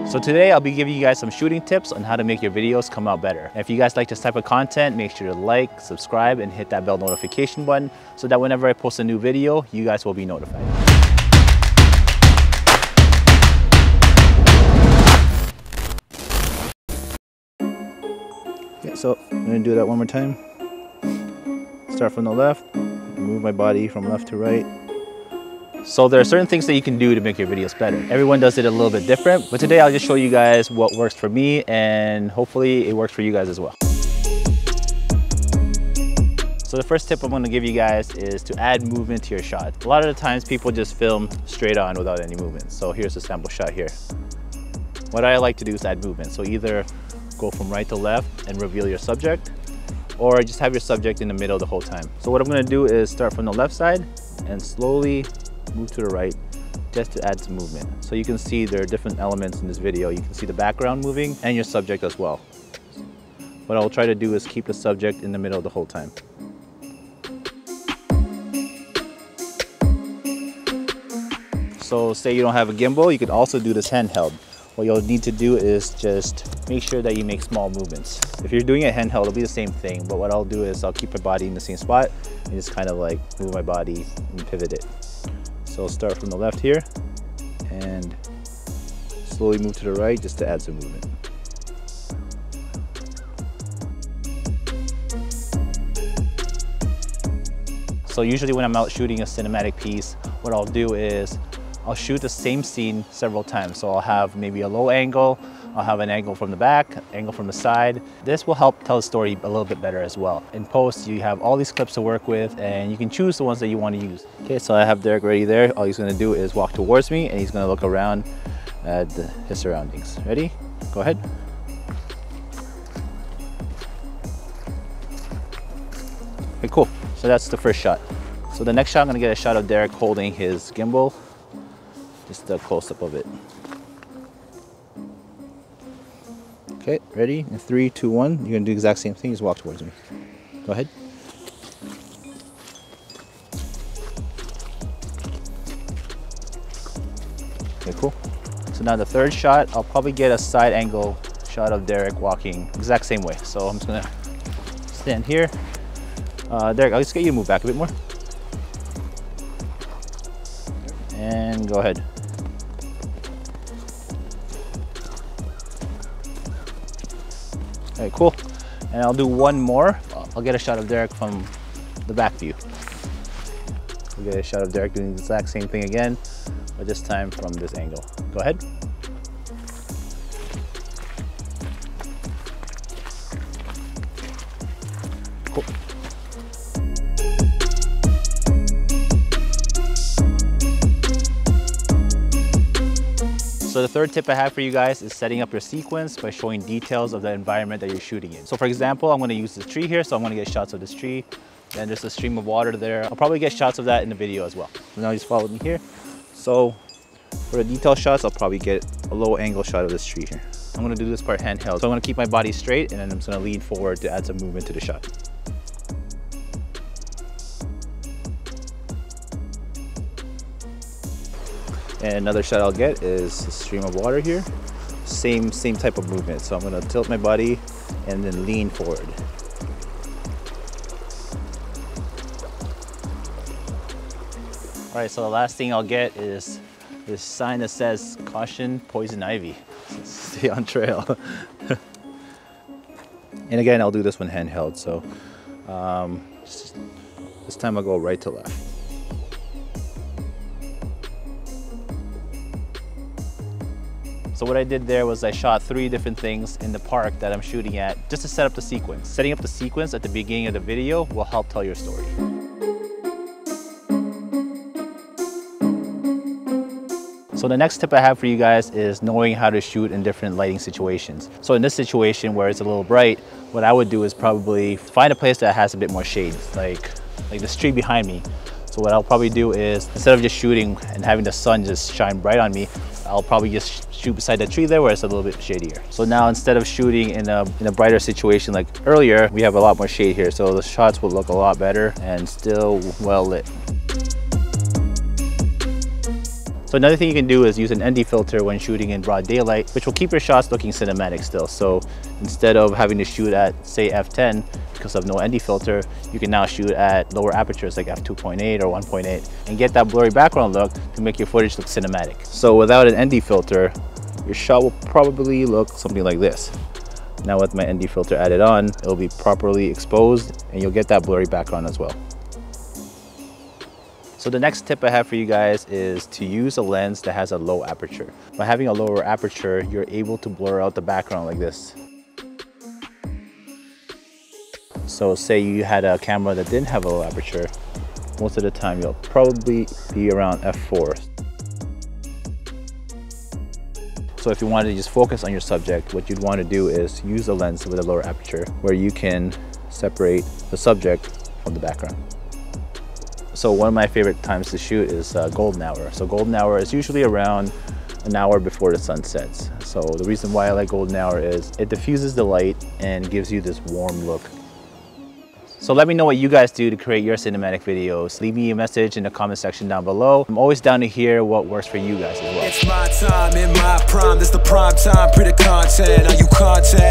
So today I'll be giving you guys some shooting tips on how to make your videos come out better. And if you guys like this type of content, make sure to like, subscribe, and hit that bell notification button so that whenever I post a new video, you guys will be notified. Okay, so I'm gonna do that one more time. Start from the left, move my body from left to right. So there are certain things that you can do to make your videos better. Everyone does it a little bit different, but today I'll just show you guys what works for me and hopefully it works for you guys as well. So the first tip I'm going to give you guys is to add movement to your shot. A lot of the times people just film straight on without any movement. So here's a sample shot here. What I like to do is add movement. So either go from right to left and reveal your subject, or just have your subject in the middle the whole time. So what I'm going to do is start from the left side and slowly move to the right just to add some movement. So you can see there are different elements in this video. You can see the background moving and your subject as well. What I'll try to do is keep the subject in the middle the whole time. So say you don't have a gimbal, you could also do this handheld. What you'll need to do is just make sure that you make small movements. If you're doing it handheld, it'll be the same thing, but what I'll do is I'll keep my body in the same spot and just kind of like move my body and pivot it. So I'll start from the left here and slowly move to the right just to add some movement. So usually when I'm out shooting a cinematic piece, what I'll do is I'll shoot the same scene several times. So I'll have maybe a low angle, I'll have an angle from the back, angle from the side. This will help tell the story a little bit better as well. In post, you have all these clips to work with and you can choose the ones that you want to use. Okay, so I have Derek ready there. All he's going to do is walk towards me and he's going to look around at his surroundings. Ready? Go ahead. Okay, cool. So that's the first shot. So the next shot, I'm going to get a shot of Derek holding his gimbal. Just a close-up of it. Okay, ready? In 3, 2, 1. You're gonna do the exact same thing. Just walk towards me. Go ahead. Okay, cool. So now the third shot, I'll probably get a side angle shot of Derek walking exact same way. So I'm just gonna stand here. Derek, I'll just get you to move back a bit more. And go ahead. Alright, cool. And I'll do one more. I'll get a shot of Derek from the back view. We'll get a shot of Derek doing the exact same thing again, but this time from this angle. Go ahead. Cool. So the third tip I have for you guys is setting up your sequence by showing details of the environment that you're shooting in. So for example, I'm going to use this tree here, so I'm going to get shots of this tree. Then there's a stream of water there. I'll probably get shots of that in the video as well. So now just follow me here. So for the detail shots, I'll probably get a low angle shot of this tree here. I'm going to do this part handheld. So I'm going to keep my body straight and then I'm just going to lean forward to add some movement to the shot. And another shot I'll get is a stream of water here. Same type of movement. So I'm gonna tilt my body and then lean forward. All right, so the last thing I'll get is this sign that says caution, poison ivy. So stay on trail. And again, I'll do this one handheld. So this time I'll go right to left. So what I did there was I shot 3 different things in the park that I'm shooting at just to set up the sequence. Setting up the sequence at the beginning of the video will help tell your story. So the next tip I have for you guys is knowing how to shoot in different lighting situations. So in this situation where it's a little bright, what I would do is probably find a place that has a bit more shade, like this tree behind me. So what I'll probably do is, instead of just shooting and having the sun just shine bright on me, I'll probably just shoot beside the tree there where it's a little bit shadier. So now instead of shooting in a brighter situation like earlier, we have a lot more shade here. So the shots will look a lot better and still well lit. So another thing you can do is use an ND filter when shooting in broad daylight, which will keep your shots looking cinematic still. So instead of having to shoot at, say, f10 because of no ND filter, you can now shoot at lower apertures like f2.8 or 1.8 and get that blurry background look to make your footage look cinematic. So without an ND filter, your shot will probably look something like this. Now with my ND filter added on, it'll be properly exposed and you'll get that blurry background as well. So the next tip I have for you guys is to use a lens that has a low aperture. By having a lower aperture, you're able to blur out the background like this. So say you had a camera that didn't have a low aperture, most of the time you'll probably be around f4. So if you wanted to just focus on your subject, what you'd want to do is use a lens with a lower aperture where you can separate the subject from the background. So one of my favorite times to shoot is golden hour. So golden hour is usually around an hour before the sun sets. So the reason why I like golden hour is it diffuses the light and gives you this warm look. So let me know what you guys do to create your cinematic videos. Leave me a message in the comment section down below. I'm always down to hear what works for you guys as well. It's my time in my prime, this the prime time, pretty content. Are you content?